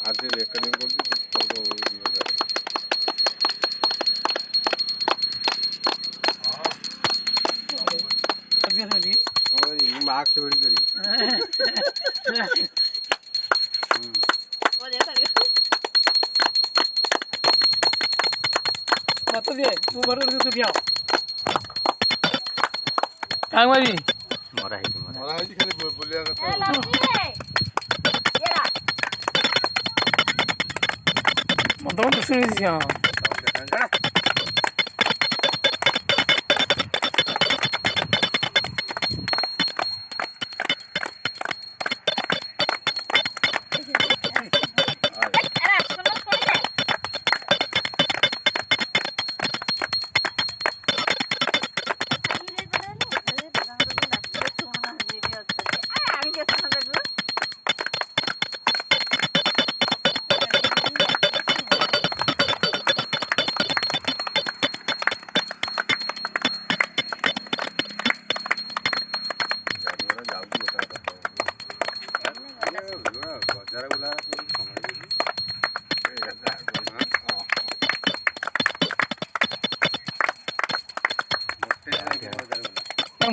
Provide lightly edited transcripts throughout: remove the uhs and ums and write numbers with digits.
అది ఎక్కడ मार्क्स बड़ी करी मत दे तू बरोबर तू दिया कांगवाजी मरा है खाली बोलिया ए लक्ष्मी येरा मत मत सुनी दिया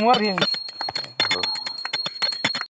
मुआर